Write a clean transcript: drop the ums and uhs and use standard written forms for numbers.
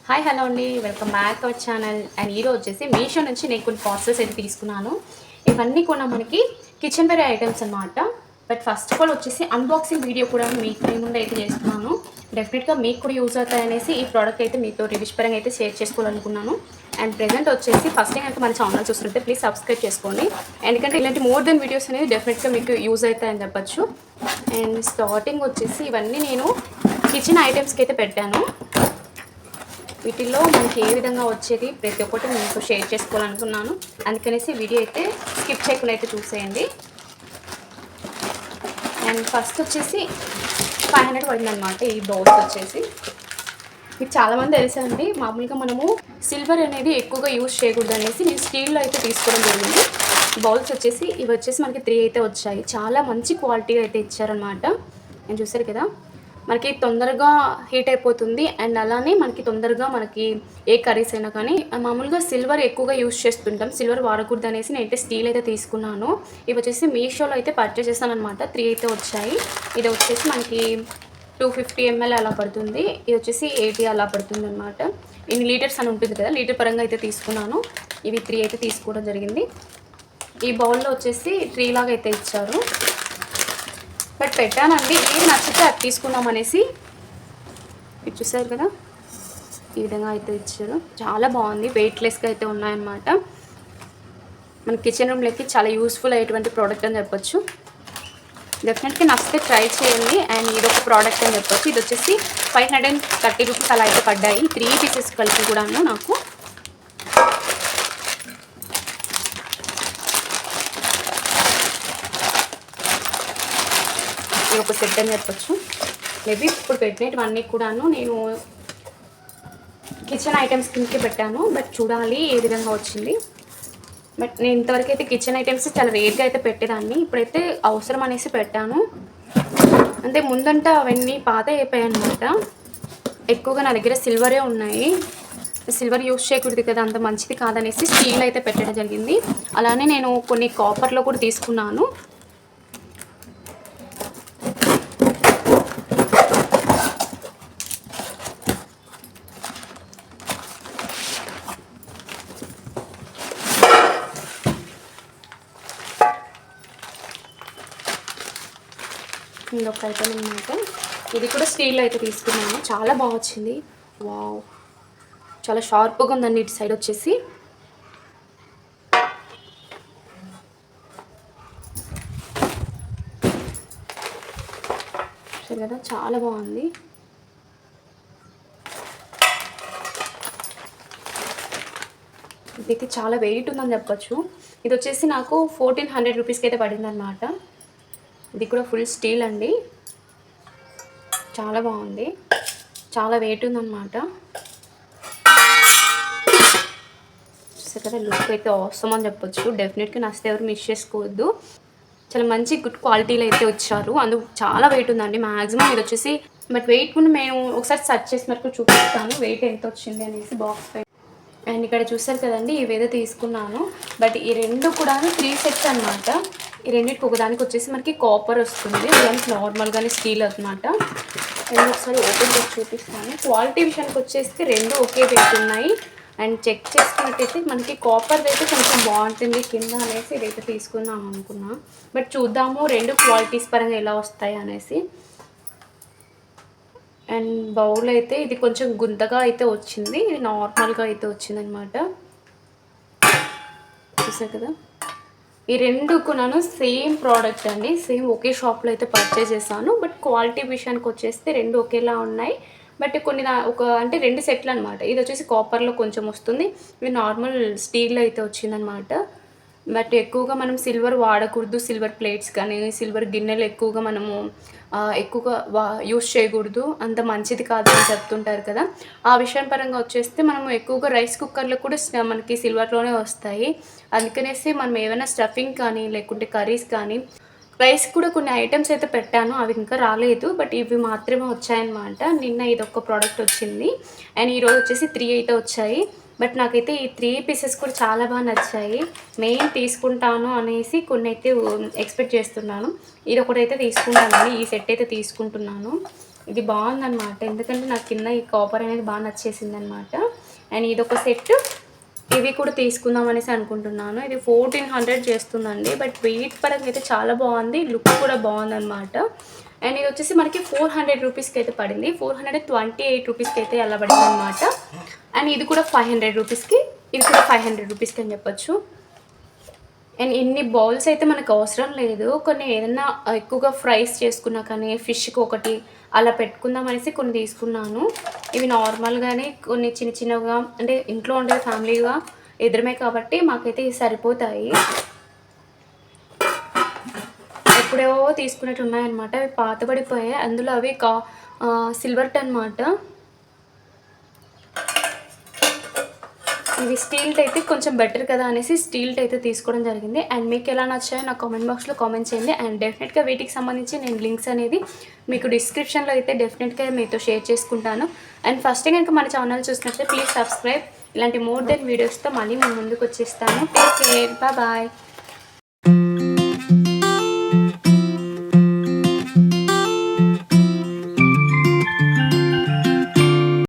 Hi hello అండి, welcome back our channel. And ఈరోజు వచ్చేసి మీషో నుంచి నేను కొన్ని పార్సల్స్ అయితే తీసుకున్నాను. ఇవన్నీ కూడా మనకి కిచెన్ వేర్ ఐటమ్స్ అనమాట. బట్ ఫస్ట్ ఆఫ్ ఆల్ వచ్చేసి అన్బాక్సింగ్ వీడియో కూడా మీకు మీ ముందు అయితే చేస్తున్నాను. డెఫినెట్గా మీకు కూడా యూజ్ అవుతాయనేసి ఈ ప్రోడక్ట్ అయితే మీతో రివ్యూస్ పరంగా అయితే షేర్ చేసుకోవాలనుకున్నాను. అండ్ ప్రెజెంట్ వచ్చేసి ఫస్ట్ టైం అయితే మన ఛానల్ చూస్తుంటే ప్లీజ్ సబ్స్క్రైబ్ చేసుకోండి. ఎందుకంటే ఇలాంటి మోర్ దెన్ వీడియోస్ అనేది డెఫినెట్గా మీకు యూజ్ అవుతాయని చెప్పచ్చు. అండ్ స్టార్టింగ్ వచ్చేసి ఇవన్నీ నేను కిచెన్ ఐటమ్స్కి అయితే పెట్టాను. వీటిల్లో మనకి ఏ విధంగా వచ్చేది ప్రతి ఒక్కటి మీకు షేర్ చేసుకోవాలనుకున్నాను. అందుకనేసి వీడియో అయితే స్కిప్ చేయకుండా అయితే చూసేయండి. అండ్ ఫస్ట్ వచ్చేసి 500 పడిందనమాట ఈ బౌల్స్ వచ్చేసి. మీకు చాలామంది తెలుసండి, మామూలుగా మనము సిల్వర్ అనేది ఎక్కువగా యూజ్ చేయకూడదు అనేసి నేను స్టీల్లో అయితే తీసుకోవడం జరిగింది. బౌల్స్ వచ్చేసి ఇవి వచ్చేసి మనకి 3 అయితే వచ్చాయి. చాలా మంచి క్వాలిటీగా అయితే ఇచ్చారనమాట. నేను చూసారు కదా, మనకి తొందరగా హీట్ అయిపోతుంది. అండ్ అలానే మనకి తొందరగా మనకి ఏ కర్రీస్ అయినా కానీ మామూలుగా సిల్వర్ ఎక్కువగా యూజ్ చేస్తుంటాం, సిల్వర్ వాడకూడదు అనేసి నేనైతే స్టీల్ అయితే తీసుకున్నాను. ఇవి వచ్చేసి మీషోలో అయితే పర్చేస్ చేస్తాను అనమాట. 3 అయితే వచ్చాయి. ఇది వచ్చేసి మనకి 250 ml అలా పడుతుంది. ఇది వచ్చేసి 80 అలా పడుతుంది అనమాట. ఇన్ని లీటర్స్ అని ఉంటుంది కదా, లీటర్ పరంగా అయితే తీసుకున్నాను. ఇవి 3 అయితే తీసుకోవడం జరిగింది. ఈ బౌల్లో వచ్చేసి 3 లాగా అయితే ఇచ్చారు. బట్ పెట్టానండి, ఏది నచ్చితే అది తీసుకుందాం అనేసి. ఇది చూసారు కదా, ఈ విధంగా అయితే ఇచ్చారు. చాలా బాగుంది, వెయిట్లెస్గా అయితే ఉన్నాయన్నమాట. మన కిచెన్ రూమ్లోకి చాలా యూస్ఫుల్ అయ్యేటువంటి ప్రోడక్ట్ అని చెప్పొచ్చు. డెఫినెట్గా నచ్చితే ట్రై చేయండి. అండ్ ఇది ఒక ప్రోడక్ట్ అని చెప్పొచ్చు. ఇది వచ్చేసి 530 రూపీస్ అలా అయితే పడ్డాయి, 3 పీసెస్ కలిపి కూడాను నాకు. ఇది ఒక సెట్ అని చెప్పొచ్చు. మేబీ ఇప్పుడు పెట్టినవన్నీ కూడాను నేను కిచెన్ ఐటమ్స్ కిందకి పెట్టాను. బట్ చూడాలి ఏ విధంగా వచ్చింది. బట్ నేను ఇంతవరకు అయితే కిచెన్ ఐటమ్స్ చాలా రేర్గా అయితే పెట్టేదాన్ని, ఇప్పుడైతే అవసరం అనేసి పెట్టాను. అంటే ముందంటే అవన్నీ పాత అయిపోయాయి అనమాట. ఎక్కువగా నా దగ్గర సిల్వరే ఉన్నాయి. సిల్వర్ యూస్ చేయకూడదు కదా, అంత మంచిది కాదనేసి స్టీల్ అయితే పెట్టడం జరిగింది. అలానే నేను కొన్ని కాపర్లో కూడా తీసుకున్నాను. ఇంకొక ఐటమ్ అనమాట. ఇది కూడా స్టీల్లో అయితే తీసుకున్నాను. చాలా బాగా వచ్చింది. వావ్, చాలా షార్ప్గా ఉందండి ఇటు సైడ్ వచ్చేసి. సరే కదా, చాలా బాగుంది. ఇదైతే చాలా వెయిట్ ఉందని చెప్పొచ్చు. ఇది వచ్చేసి నాకు 1400 రూపీస్కి అయితే పడింది అనమాట. ఇది కూడా ఫుల్ స్టీల్ అండి. చాలా బాగుంది, చాలా వెయిట్ ఉందన్నమాట. చూసారు కదా, లుక్ అయితే అవసరం అని చెప్పొచ్చు. డెఫినెట్గా నచ్చితే ఎవరు మిస్ చేసుకోవద్దు. చాలా మంచి గుడ్ క్వాలిటీలో అయితే వచ్చారు. అందుకు చాలా వెయిట్ ఉందండి. మ్యాక్సిమం ఇది వచ్చేసి, బట్ వెయిట్ కూడా మేము ఒకసారి సెర్చ్ చేసి వరకు చూపిస్తాను వెయిట్ ఎంత వచ్చింది అనేసి బాక్స్ పై. అండ్ ఇక్కడ చూసారు కదండి, ఇవేదో తీసుకున్నాను. బట్ ఈ రెండు కూడా 3 సెట్స్ అనమాట. ఈ రెండింటికి ఒకదానికి వచ్చేసి మనకి కాపర్ వస్తుంది, దానికి నార్మల్గానే స్టీల్ అనమాట. రెండు ఒకసారి ఓపెన్ చేసి చూపిస్తాను. క్వాలిటీ విషయానికి వచ్చేసి రెండు ఒకే వెయిట్ ఉన్నాయి. అండ్ చెక్ చేసుకున్నట్టయితే మనకి కాపర్ అయితే కొంచెం బాగుంటుంది కింద అనేసి ఇదైతే తీసుకుందాం అనుకున్నా. బట్ చూద్దాము రెండు క్వాలిటీస్ పరంగా ఎలా వస్తాయి అనేసి. అండ్ బౌల్ అయితే ఇది కొంచెం గుంతగా అయితే వచ్చింది, ఇది నార్మల్గా అయితే వచ్చిందనమాట. చూసారు కదా, ఈ రెండు కొన్నాను సేమ్ ప్రోడక్ట్ అండి. సేమ్ ఒకే షాప్లో అయితే పర్చేస్ చేశాను. బట్ క్వాలిటీ విషయానికి వచ్చేస్తే రెండు ఒకేలా ఉన్నాయి. బట్ కొన్ని అంటే 2 సెట్లు అనమాట. ఇది వచ్చేసి కాపర్లో కొంచెం వస్తుంది, ఇది నార్మల్ స్టీల్లో అయితే వచ్చిందనమాట. బట్ ఎక్కువగా మనం సిల్వర్ వాడకూడదు, సిల్వర్ ప్లేట్స్ కానీ సిల్వర్ గిన్నెలు ఎక్కువగా మనము ఎక్కువగా యూస్ చేయకూడదు, అంత మంచిది కాదు అని చెప్తుంటారు కదా. ఆ విషయం పరంగా వచ్చేస్తే మనము ఎక్కువగా రైస్ కుక్కర్లో కూడా మనకి సిల్వర్లోనే వస్తాయి. అందుకనేసి మనం ఏమైనా స్టఫింగ్ కానీ లేకుంటే కర్రీస్ కానీ, రైస్ కూడా కొన్ని ఐటమ్స్ అయితే పెట్టాను, అవి ఇంకా రాలేదు. బట్ ఇవి మాత్రమే వచ్చాయన్నమాట. నిన్న ఇది ఒక ప్రోడక్ట్ వచ్చింది. అండ్ ఈరోజు వచ్చేసి 3 అయితే వచ్చాయి. బట్ నాకైతే ఈ 3 పీసెస్ కూడా చాలా బాగా నచ్చాయి. మెయిన్ తీసుకుంటాను అనేసి కొన్ని అయితే ఎక్స్పెక్ట్ చేస్తున్నాను. ఇది ఒకటైతే తీసుకుంటానండి, ఈ సెట్ అయితే తీసుకుంటున్నాను. ఇది బాగుందన్నమాట, ఎందుకంటే నాకు కింద ఈ కాపర్ అనేది బాగా నచ్చేసింది అనమాట. అండ్ ఇదొక సెట్, ఇవి కూడా తీసుకుందాం అనేసి అనుకుంటున్నాను. ఇది 1400 చేస్తుందండి, బట్ వెయిట్ పరంగా అయితే చాలా బాగుంది, లుక్ కూడా బాగుందన్నమాట. అండ్ ఇది వచ్చేసి మనకి 400 రూపీస్కి అయితే పడింది, 428 రూపీస్కి అయితే అలా పడింది అనమాట. అండ్ ఇది కూడా 500 రూపీస్కి, ఇది కూడా 500 రూపీస్కి అని చెప్పొచ్చు. అండ్ ఇన్ని బౌల్స్ అయితే మనకు అవసరం లేదు, కొన్ని ఏదైనా ఎక్కువగా ఫ్రైస్ చేసుకున్నా కానీ ఫిష్కి ఒకటి అలా పెట్టుకుందాం అనేసి కొన్ని తీసుకున్నాను. ఇవి నార్మల్గానే కొన్ని చిన్న చిన్నగా, అంటే ఇంట్లో ఉండే ఫ్యామిలీగా ఎదురమే కాబట్టి మాకైతే ఇవి సరిపోతాయి. ఎప్పుడో తీసుకున్నట్టు ఉన్నాయన్నమాట, అవి పాతబడిపోయాయి. అందులో అవి సిల్వర్ట్ అనమాట. ఇవి స్టీల్ట్ అయితే కొంచెం బెటర్ కదా అనేసి స్టీల్ట్ అయితే తీసుకోవడం జరిగింది. అండ్ మీకు ఎలా నచ్చాయో నాకు కామెంట్ బాక్స్లో కామెంట్ చేయండి. అండ్ డెఫినెట్గా వీటికి సంబంధించి నేను లింక్స్ అనేది మీకు డిస్క్రిప్షన్లో అయితే డెఫినెట్గా మీతో షేర్ చేసుకుంటాను. అండ్ ఫస్ట్ కనుక మన ఛానల్ చూసినట్లయితే ప్లీజ్ సబ్స్క్రైబ్. ఇలాంటి మోర్ దెన్ వీడియోస్తో మళ్ళీ నేను ముందుకు వచ్చేస్తాను. Take care, bye.